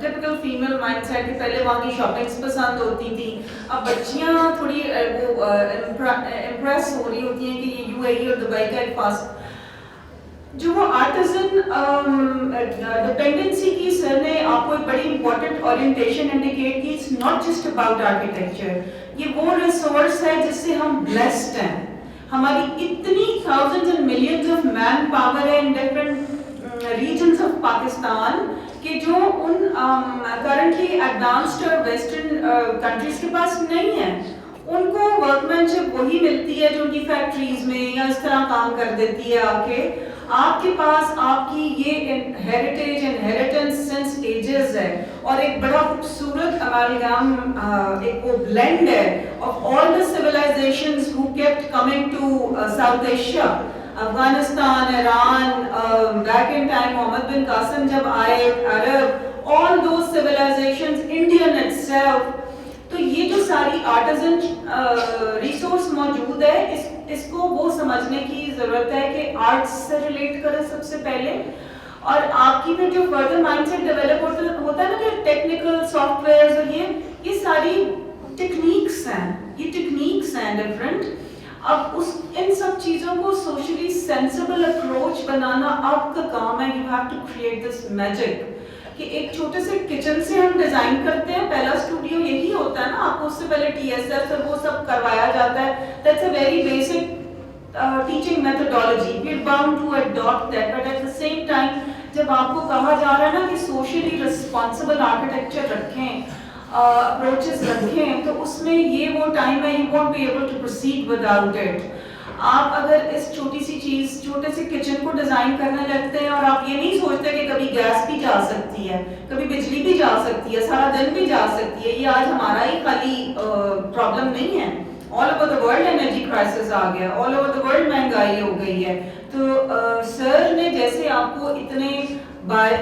[SPEAKER 5] typical female mindset کہ پہلے وہاں کی شاپنگس پسند ہوتی تھیں, اب بچیاں تھوڑی وہ امپریس ہو رہی ہوتی ہیں کہ یہ UAE اور دبئی کا ایک فاسٹ جو وہ آرٹیزن ڈپینڈنسی کی. سر نے آپ کو ایک بڑی امپورٹنٹ اورینٹیشن انڈیکیٹ کی. It's not just about architecture, یہ وہ ریسورس ہے جس سے ہم بلیسڈ ہیں. ہماری اتنی thousands and millions of manpower ہے in different regions of Pakistan کہ جو ان کرنٹلی ایڈوانسڈ اور ویسٹرن کنٹریز کے پاس نہیں ہے. ان کو ورک مین شپ وہی ملتی ہے جو ان کی فیکٹریز میں یا اس طرح کام کر دیتی ہے آ کے. آپ کے پاس آپ کی یہ ہیریٹیج انہیریٹنس سنس ایجز ہے, اور ایک بڑا خوبصورت امالگام, ایک وہ بلینڈ ہے of all the civilisations who kept coming to South Asia. Afghanistan, Iran, back in time Muhammad bin Qasim جب آئے, عرب, all those civilizations, Indian itself. تو یہ جو ساری آرٹیزن ریسورس موجود ہے, اس کو وہ سمجھنے کی ضرورت ہے کہ آرٹس سے ریلیٹ کریں سب سے پہلے. اور آپ کی پھر جو فردر مائنڈ سیٹ ڈیولپ ہوتا ہے نا کہ ٹیکنیکل سافٹ ویئرز اور یہ ساری ٹیکنیکس ہیں, یہ ٹیکنیکس ہیں ڈفرینٹ. اب ان سب چیزوں کو سوشلی سینسیبل اپروچ بنانا آپ کا کام ہے. You have to create this magic کہ ایک چھوٹے سے کچن سے ہم ڈیزائن کرتے ہیں. پہلا اسٹوڈیو یہی ہوتا ہے نا, آپ کو اس سے پہلے TSS اور وہ سب کروایا جاتا ہے. That's a very basic teaching methodology. We're bound to adopt that, but at the same time جب آپ کو کہا جا رہا ہے نا کہ socially responsible architecture رکھیں, approaches رکھیں, تو اس میں یہ وہ ٹائم ہے, you won't be able to proceed without it. آپ اگر اس چھوٹی سی چیز, چھوٹے سے کچن کو ڈیزائن کرنے لگتے ہیں اور آپ یہ نہیں سوچتے کہ کبھی گیس بھی جا سکتی ہے, کبھی بجلی بھی جا سکتی ہے, سارا دن بھی جا سکتی ہے, یہ آج ہمارا ہی خالی پرابلم نہیں ہے. All over the world energy crisis آ گیا, آل اوور دا ورلڈ مہنگائی ہو گئی ہے. تو سر نے جیسے آپ کو اتنے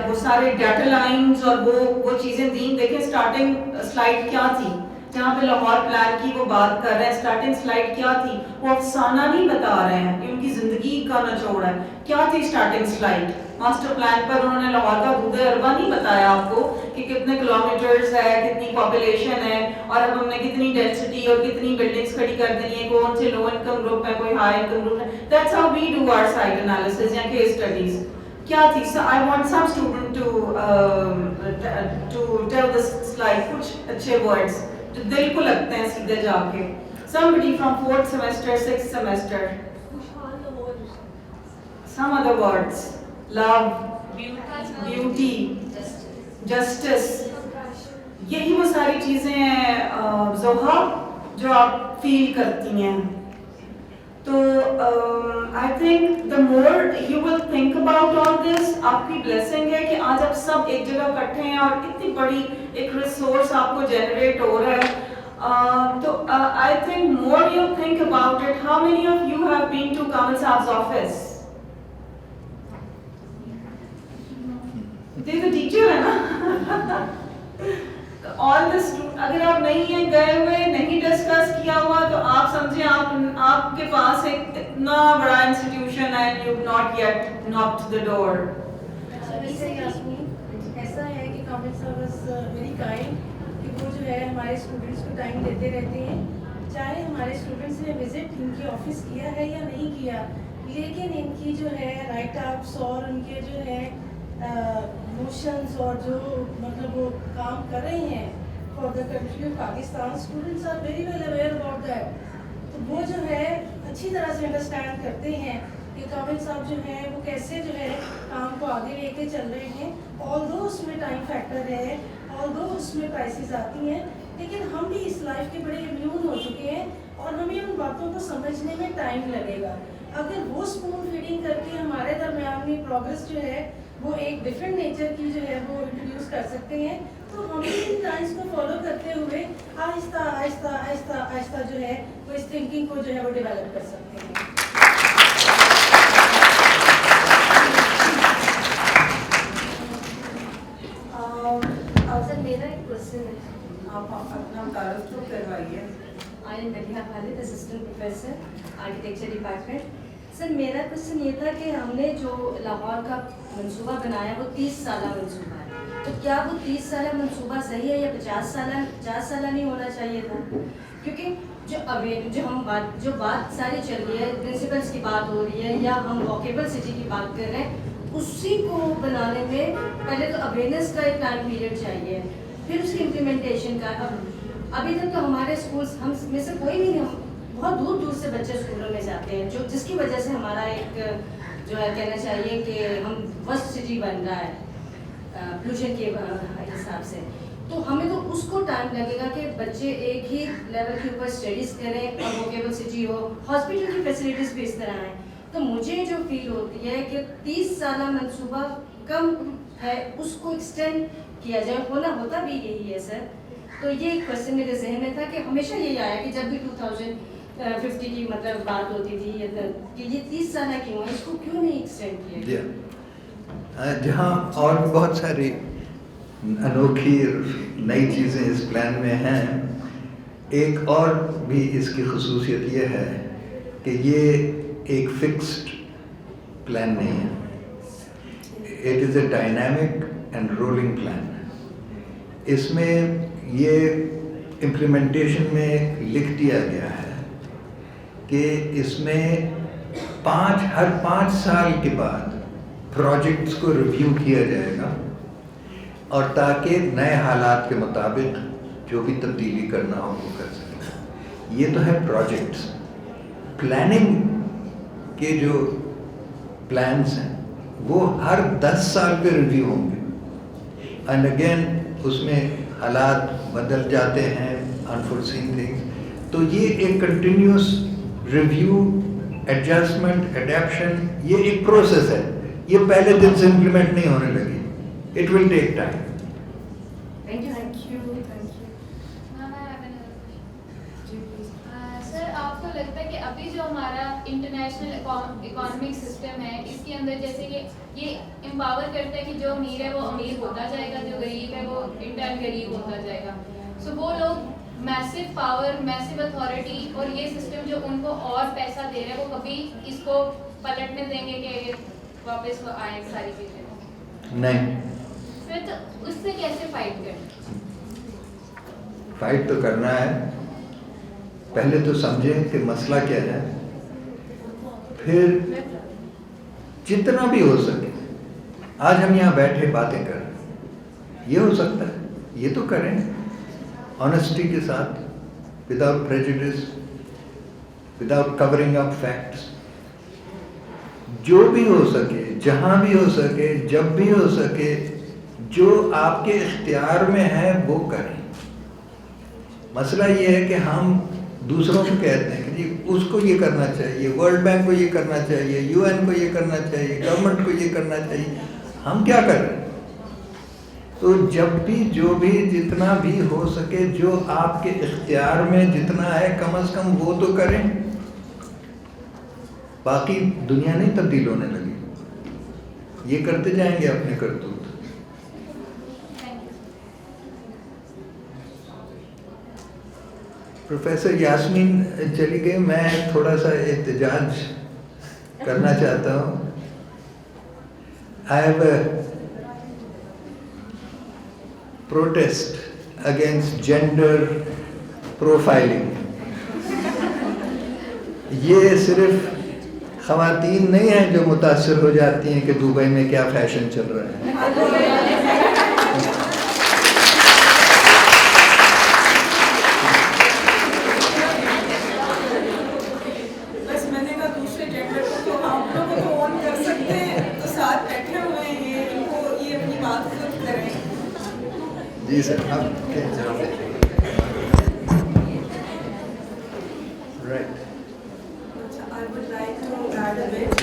[SPEAKER 5] وہ سارے ڈیٹا لائنز اور وہ چیزیں دیں. دیکھیں اسٹارٹنگ سلائڈ کیا تھی, جہاں پہ لاہور پلان کی وہ بات کر رہے ہیں, اسٹارٹنگ سلائڈ کیا تھی, وہ افسانہ نہیں بتا رہے ہیں, یہ ان کی زندگی کا نچوڑ ہے. کیا تھی اسٹارٹنگ سلائڈ؟ ماسٹر پلان پر انہوں نے لاہور کا حدود اربا نہیں بتایا آپ کو کہ کتنے کلومیٹرز ہے, کتنی پاپولیشن ہے, اور اب ہم نے کتنی ڈینسٹی اور کتنی بلڈنگس کھڑی کر دینی ہے, کون سے لو انکم گروپ ہے, کوئی ہائی انکم گروپ ہے. That's how we do our site analysis یا کیس اسٹڈیز. کیا تھی؟ I want some student to tell this slide کچھ اچھے words جو دل کو لگتے ہیں سیدھے جا کے. Somebody from 4th semester, 6th semester. Some other words. Love, beauty, justice. یہی وہ ساری چیزیں ہیں زوہا جو آپ فیل کرتی ہیں. تو I think the more you will think about all this, آپ کی blessing ہے کہ آج آپ سب ایک جگہ اکٹھے ہیں اور اتنی بڑی ایک ریسورس آپ کو جنریٹ ہو رہا ہے. تو I think more you think about it, how many of you have been to Kamil Saab's office? They the teacher ہے نا. All this, اگر آپ نہیں ہیں گئے ہوئے, نہیں ڈسکس کیا ہوا, تو آپ سمجھیں آپ کے پاس ایک اتنا بڑا انسٹیٹیوشن ہے, you have not yet knocked the door.
[SPEAKER 7] ایسا ہے کہ کامل صاحب از ویری کائنڈ کہ وہ جو ہے ہمارے اسٹوڈنٹس کو ٹائم دیتے رہتے ہیں, چاہے ہمارے اسٹوڈنٹس نے وزٹ ان کے آفس کیا ہے یا نہیں کیا, لیکن ان کی جو ہے رائٹ اپس اور ان کے جو ہے موشنز اور جو مطلب وہ کام کر رہے ہیں for the country of Pakistan, students are very well aware about that. تو وہ جو ہے اچھی طرح سے انڈرسٹینڈ کرتے ہیں کہ کامل صاحب جو ہیں وہ کیسے جو ہے کام کو آگے لے کے چل رہے ہیں. آلدو اس میں ٹائم فیکٹر ہے, آلدو اس میں پرائسز آتی ہیں, لیکن ہم بھی اس لائف کے بڑے امیون ہو چکے ہیں اور ہمیں ان باتوں کو سمجھنے میں ٹائم لگے گا. اگر وہ اسپون فیڈنگ کر کے ہمارے درمیان میں پروگرس جو ہے وہ ایک ڈفرینٹ نیچر کی جو ہے وہ انٹروڈیوس کر سکتے ہیں, تو ہمیں ان لائنس کو فالو کرتے ہوئے آہستہ آہستہ آہستہ آہستہ جو ہے وہ اس تھنکنگ کو جو ہے وہ ڈیولپ کر سکتے ہیں.
[SPEAKER 8] سر میرا ایک کوشچن ہے,
[SPEAKER 5] آپ اپنا تعارف تو کروائیے.
[SPEAKER 8] I am Maliha Khalid, assistant professor architecture department. Sir میرا کوشچن یہ تھا کہ ہم نے جو لاہور کا منصوبہ بنایا وہ 30 سالہ منصوبہ ہے, تو کیا وہ 30 سالہ منصوبہ صحیح ہے یا 50 سالہ نہیں ہونا چاہیے تھا؟ کیونکہ جو بات ساری چل رہی ہے, پرنسپلس کی بات ہو رہی ہے یا ہم واکیبل سٹی کی بات کر رہے ہیں, اسی کو بنانے میں پہلے تو اویئرنیس کا ایک ٹائم پیریڈ چاہیے, پھر اس کی امپلیمنٹیشن کا. ابھی تک تو ہمارے اسکولس ہم میں سے کوئی بھی نہیں, بہت دور دور سے بچے اسکولوں میں جاتے ہیں, جس کی وجہ سے ہمارا ایک جو ہے کہنا چاہیے کہ ہم ورسٹ سٹی بن رہا ہے پولوشن کے حساب سے. تو ہمیں تو اس کو ٹائم لگے گا کہ بچے ایک ہی لیول کے اوپر اسٹڈیز کریں اور ووکیبل سٹی ہو, ہاسپٹل کی فیسلٹیز بھی اس طرح ہیں. تو مجھے جو فیل ہوتی ہے کہ 30 سالہ منصوبہ کم ہے, اس کو ایکسٹینڈ کیا جائے, ہوتا بھی یہی ہے سر. تو یہ ایک کوشچن میرے ذہن میں تھا کہ ہمیشہ یہی آیا کہ جب بھی 2050 کی مطلب بات ہوتی تھی کہ یہ 30 سالہ کیوں ہے, اس کو کیوں نہیں ایکسٹینڈ کیا گیا؟
[SPEAKER 1] جہاں اور بھی بہت ساری انوکھی نئی چیزیں اس پلان میں ہیں, ایک اور بھی اس کی خصوصیت یہ ہے کہ یہ ایک فکسڈ پلان نہیں ہے. It is a dynamic and rolling plan. اس میں یہ امپلیمنٹیشن میں لکھ دیا گیا ہے کہ اس میں ہر 5 سال کے بعد پروجیکٹس کو ریویو کیا جائے گا, اور تاکہ نئے حالات کے مطابق جو بھی تبدیلی کرنا ہو وہ کر سکیں. یہ تو ہے پروجیکٹس. پلاننگ کے جو پلانس ہیں وہ ہر 10 سال پہ ریویو ہوں گے, اینڈ اگین اس میں حالات بدل جاتے ہیں, انفورسین تھنگس. تو یہ ایک کنٹینیوس ریویو, ایڈجسٹمنٹ, اڈیپشن, یہ ایک پروسیس ہے. یہ پہلے دن سے امپلیمنٹ نہیں ہونے لگی. It will take time.
[SPEAKER 3] سر آپ کو لگتا ہے کہ ابھی جو ہمارا انٹرنیشنل اکانومک سسٹم ہے اس کے اندر جیسے کہ یہ امپاور کرتا ہے کہ جو امیر ہے وہ امیر ہوتا جائے گا, جو غریب ہے وہ انٹرن غریب ہوتا جائے گا. سو وہ لوگ میسو پاور, میسو اتھارٹی اور یہ سسٹم جو ان کو اور پیسہ دے رہا ہے وہ کبھی اس کو پلٹنے دیں گے کہ واپس وہ آئے ساری چیزیں؟
[SPEAKER 1] نہیں.
[SPEAKER 3] پھر تو اس سے کیسے فائٹ کریں؟
[SPEAKER 1] فائٹ تو کرنا ہے. پہلے تو سمجھیں کہ مسئلہ کیا ہے, پھر جتنا بھی ہو سکے. آج ہم یہاں بیٹھے باتیں کر رہے ہیں, یہ ہو سکتا ہے یہ تو کریں آنیسٹی کے ساتھ, وداؤٹ پریجوڈس, وداؤٹ کورنگ اپ فیکٹس. جو بھی ہو سکے, جہاں بھی ہو سکے, جب بھی ہو سکے, جو آپ کے اختیار میں ہے وہ کریں. مسئلہ یہ ہے کہ ہم دوسروں کو کہتے ہیں کہ جی اس کو یہ کرنا چاہیے, ورلڈ بینک کو یہ کرنا چاہیے, UN کو یہ کرنا چاہیے, گورنمنٹ کو یہ کرنا چاہیے. ہم کیا کر رہے ہیں؟ تو جب بھی جو بھی جتنا بھی ہو سکے, جو آپ کے اختیار میں جتنا ہے کم از کم وہ تو کریں. باقی دنیا نہیں تبدیل ہونے لگی, یہ کرتے جائیں گے اپنے کرتوت. پروفیسر یاسمین چلی گئی, میں تھوڑا سا احتجاج کرنا چاہتا ہوں. I have a protest against gender profiling. یہ صرف خواتین نہیں ہیں جو متاثر ہو جاتی ہیں کہ دبئی میں کیا فیشن چل رہا ہے. جی سر, آپ
[SPEAKER 7] I would like to add a bit.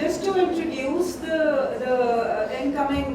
[SPEAKER 7] just to introduce the incoming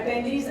[SPEAKER 7] attendees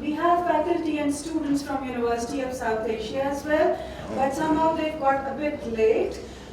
[SPEAKER 7] we have faculty and students from University of South Asia as well, but somehow they've got a bit late.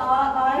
[SPEAKER 7] I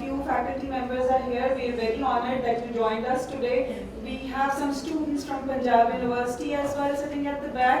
[SPEAKER 7] Few faculty members are here. We are very honored that you joined us today. We have some students from Punjab University as well sitting at the back.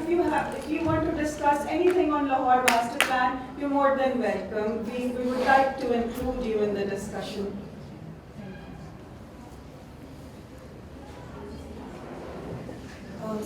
[SPEAKER 7] If you want to discuss anything on Lahore Master Plan, you're more than welcome. We would like to include you in the discussion.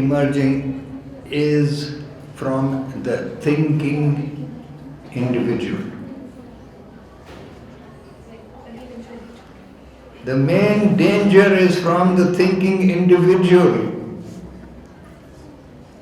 [SPEAKER 1] emerging is from the thinking individual. The main danger is from the thinking individual.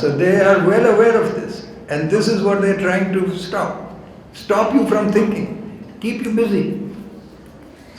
[SPEAKER 1] So they are well aware of this, and this is what they are trying to stop. Stop you from thinking. Keep you busy.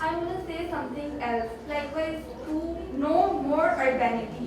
[SPEAKER 4] I want to say something else. Likewise, to know more urbanity.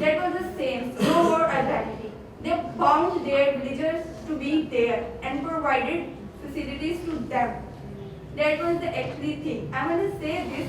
[SPEAKER 4] That was the same, no more urbanity. They bound their villagers to be there and provided facilities to them. That was the actually thing. I want to say this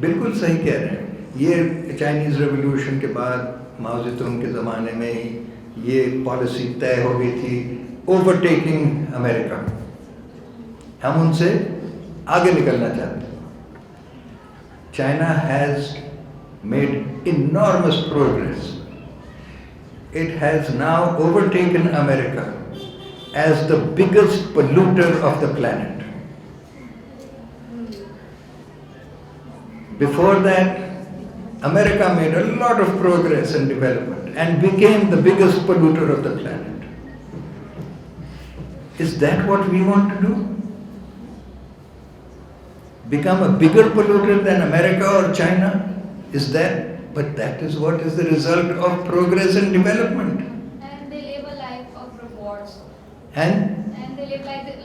[SPEAKER 1] بالکل صحیح کہہ رہے ہیں. یہ چائنیز ریولیوشن کے بعد ماؤ زیدونگ کے زمانے میں ہی یہ پالیسی طے ہو گئی تھی, اوور ٹیکنگ امریکہ. ہم ان سے آگے نکلنا چاہتے ہیں. China has made enormous progress. It has now overtaken America as the biggest polluter of the planet. Before that, America made a lot of progress and development and became the biggest polluter of the planet. Is that what we want to do? Become a bigger polluter than America or China? Is that? But that is what is the result of progress and development.
[SPEAKER 3] And they live a life of rewards.
[SPEAKER 1] And
[SPEAKER 3] they live like the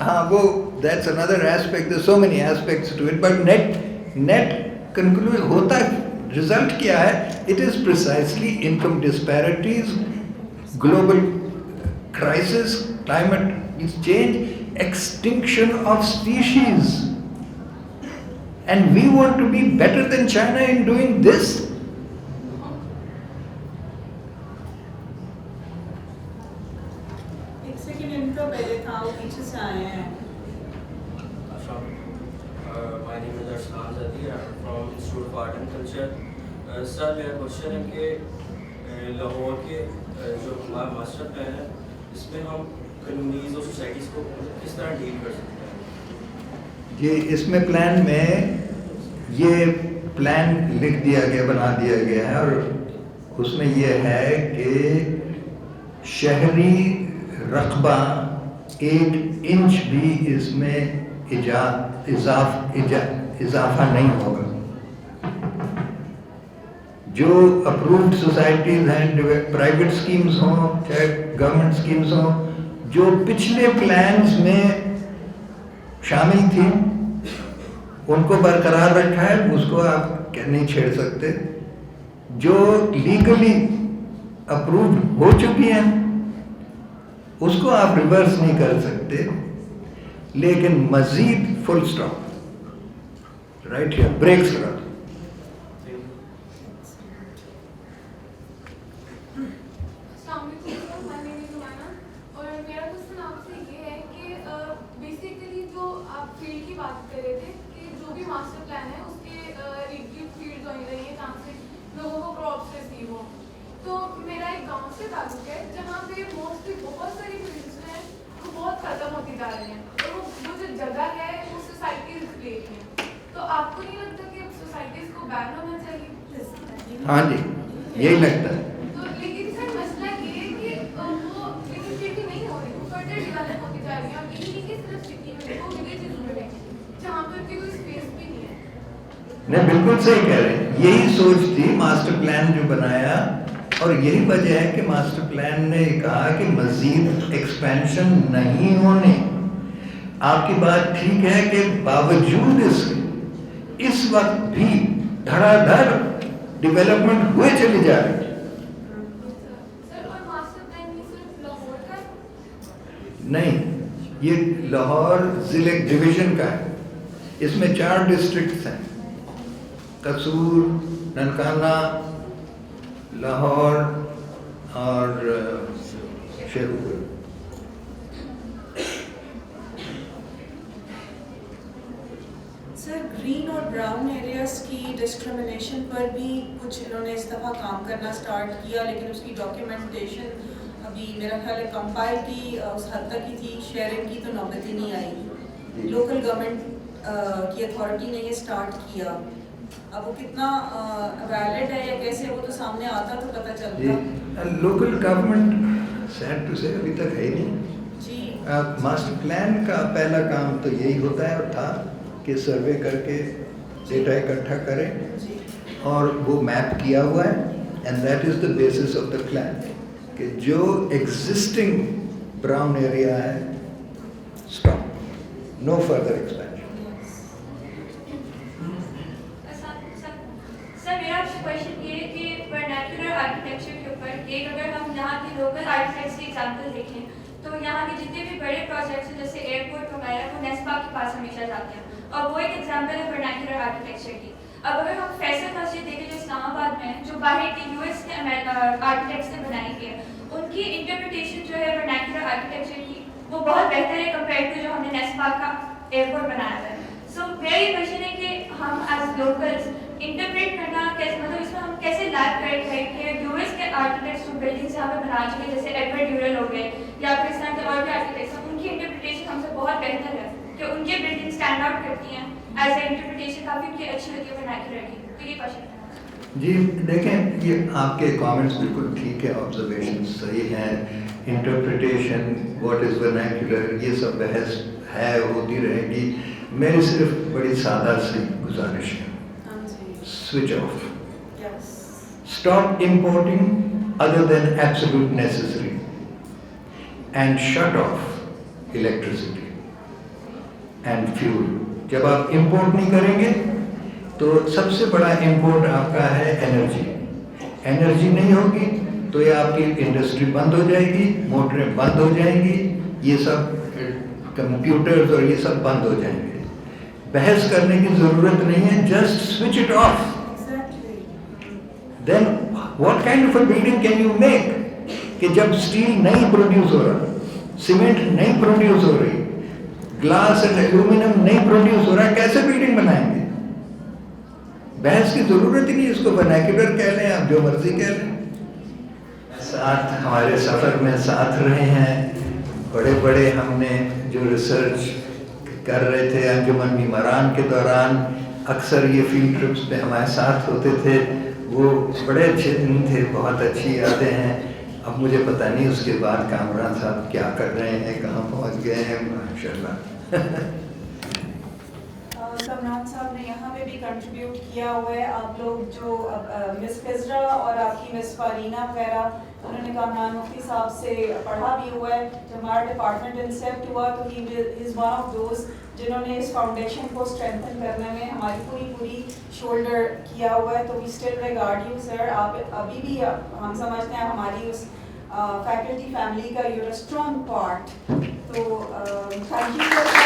[SPEAKER 1] ہاں وہ that's another aspect. There's so many aspects to it. But net conclude ہوتا result کیا ہے? It is precisely income disparities, global crisis, climate change, extinction of species. And we want to be better than China in doing this?
[SPEAKER 5] ایک سیکنڈ ان کا پہلے تھا, وہ پیچھے سے آئے ہیں.
[SPEAKER 9] My name is Arslan Zadi. I'm from Institute of Art and Culture. سر میرا کوشچن ہے کہ لاہور کے جو ہمارا ماسٹر پلان ہے اس میں ہم کمیونٹیز اور سوسائٹیز کو کس طرح ڈیل کر سکتے ہیں؟
[SPEAKER 1] یہ اس میں پلان میں یہ پلان لکھ دیا گیا, بنا دیا گیا ہے, اور اس میں یہ ہے کہ شہری رقبہ 1 انچ بھی اس میں اضافہ نہیں ہوگا. جو اپرووڈ سوسائٹیز ہیں, پرائیویٹ اسکیمز ہوں چاہے گورنمنٹ اسکیمز ہوں, جو پچھلے پلانز میں شامل تھیں ان کو برقرار رکھا ہے, اس کو آپ نہیں چھیڑ سکتے. جو لیگلی اپرووڈ ہو چکی ہیں اس کو آپ ریورس نہیں کر سکتے, لیکن مزید full stop right here brakes لگا دو. ہاں جی یہی لگتا ہے.
[SPEAKER 6] لیکن سر مسئلہ یہ ہے کہ وہ لیکن نہیں ہو رہی, وہ فردر ڈیولپ ہوتی جا رہی ہے. اب یہ نہیں کہ صرف سٹی میں وہ ولیجز میں ہے جہاں پر کوئی اسپیس بھی نہیں ہے.
[SPEAKER 1] نہیں بالکل صحیح کہہ رہے ہیں. یہی سوچ تھی ماسٹر پلان جو بنایا, اور یہی وجہ ہے کہ ماسٹر پلان نے کہا کہ مزید ایکسپینشن نہیں ہونے. آپ کی بات ٹھیک ہے کہ باوجود اس وقت بھی دھڑا دھڑ ڈیولپمنٹ ہوئے چلی جا رہی ہے. نہیں, یہ لاہور ضلع ڈویژن کا ہے. اس میں 4 ڈسٹرکٹس ہیں, قصور, ننکانہ, لاہور اور شیرپور.
[SPEAKER 5] سر گرین اور براؤن ایریاز کی ڈسکریمنیشن پر بھی کچھ انہوں نے اس دفعہ کام کرنا سٹارٹ کیا, لیکن اس کی ڈاکیومنٹیشن ابھی میرا خیال ہے کمپائل کی اس حد تک ہی تھی, شیئرنگ کی تو نوبت ہی نہیں آئی. لوکل گورنمنٹ کی اتھارٹی نے یہ سٹارٹ کیا, اب وہ کتنا ویلڈ ہے یا کیسے وہ تو سامنے آتا تو پتہ چلتا.
[SPEAKER 1] لوکل گورنمنٹ سیڈ ٹو سے ابھی تک ہے ہی نہیں
[SPEAKER 5] جی.
[SPEAKER 1] ماسٹر پلان کا پہلا کام تو یہی ہوتا ہے اور تھا کہ سروے کر کے ڈیٹا اکٹھا کریں, اور وہ میپ کیا ہوا ہے, and that is the basis of the plan کہ جو ایگزسٹنگ براؤن ایریا ہے اسٹاپ, نو فردر ایکسپینشن.
[SPEAKER 4] سر میرا کوشچن یہ ہے کہ ورنیکولر آرکیٹیکچر کے اوپر ایک اگر ہم یہاں کے لوکل آرکیٹیکٹس کی ایگزامپل دیکھیں تو یہاں کے جتنے بھی بڑے پروجیکٹس ہیں جیسے ایئرپورٹ وغیرہ وہ نیسپا کے پاس ہمیشہ جاتے ہیں, اور وہ ایک ایگزامپل ہے ورنیکولر آرکیٹیکچر کی. اب اگر ہم فیصل مسجد دیکھیں جو اسلام آباد میں ہے, جو باہر کے یو ایس کے آرکیٹیکٹس نے بنائی ہے, ان کی انٹرپریٹیشن جو ہے ورنیکولر آرکیٹیکچر کی وہ بہت بہتر ہے کمپیئر ٹو جو ہم نے نیسپا کا ایئرپورٹ بنایا ہے. سو میرا یہ کویشن ہے کہ ہم ایز لوکلس انٹرپریٹ کرنا کیسے, مطلب اس میں ہم کیسے لائف کریں کہ یو ایس کے آرکیٹیکٹس جو بلڈنگس یہاں پہ بنا چکے جیسے ایڈورڈ ڈیورل ہو گئے یا پھر اس طرح کے اور بھی آرکیٹیکٹس ہیں, ان کی انٹرپریٹیشن ہم سے بہت بہتر ہے کہ ان کی بلڈنگ اسٹینڈ آؤٹ کرتی ہیں ایز اے انٹرپریٹیشن کافی ان کی اچھی ہوتی ہے ورنیکولر کی. تو یہ کویشن ہے.
[SPEAKER 1] جی دیکھیں, یہ آپ کے کامنٹس بالکل ٹھیک ہے, آبزرویشن صحیح ہیں. انٹرپریٹیشن واٹ از ورنیکولر یہ سب بحث ہے, ہوتی رہے گی. میری صرف بڑی سادہ سی گزارش ہے, switch off, stop importing other than absolute necessary and shut off electricity and fuel. جب آپ امپورٹ نہیں کریں گے تو سب سے بڑا امپورٹ آپ کا ہے انرجی. انرجی نہیں ہوگی تو یہ آپ کی انڈسٹری بند ہو جائے گی, موٹریں بند ہو جائیں گی, یہ سب کمپیوٹرز اور یہ سب بند ہو جائیں گے. بحث کرنے کی ضرورت نہیں ہے, just switch it off. Then what kind of a building can you make کہ جب اسٹیل نہیں پروڈیوس ہو رہا, سیمنٹ نہیں پروڈیوس ہو رہی, گلاس اینڈ ایلومینیم نہیں پروڈیوس ہو رہا, کیسے بلڈنگ بنائیں گے؟ بحث کی ضرورت ہی نہیں, اس کو ورنیکولر کہہ لیں, آپ جو مرضی کہہ لیں. ساتھ ہمارے سفر میں ساتھ رہے ہیں بڑے بڑے, ہم نے جو ریسرچ کر رہے تھے انجمن بیماران کے دوران, اکثر یہ فیلڈ ٹرپس پہ ہمارے ساتھ ہوتے تھے, وہ بڑے اچھے دن تھے, بہت اچھی یادیں ہیں. اب مجھے پتہ نہیں اس کے بعد کامران صاحب کیا کر رہے ہیں, کہاں پہنچ گئے ہیں, ماشاء اللہ.
[SPEAKER 5] کامران صاحب نے یہاں پہ بھی کنٹریبیوٹ کیا ہوا ہے. آپ لوگ جو مس فضرا اور آپ کی مس فارینا وغیرہ, انہوں نے کامران مفتی صاحب سے پڑھا بھی ہوا ہے. جب ہمارا ڈپارٹمنٹ انسیپٹ ہوا تو ہی از ون آف دوز جنہوں نے اس فاؤنڈیشن کو اسٹرینتھن کرنے میں ہماری پوری شولڈر کیا ہوا ہے. تو we still regard you sir. آپ ابھی بھی ہم سمجھتے ہیں ہماری اس فیکلٹی فیملی کا یو ار اسٹرانگ پارٹ. تو تھینک یو.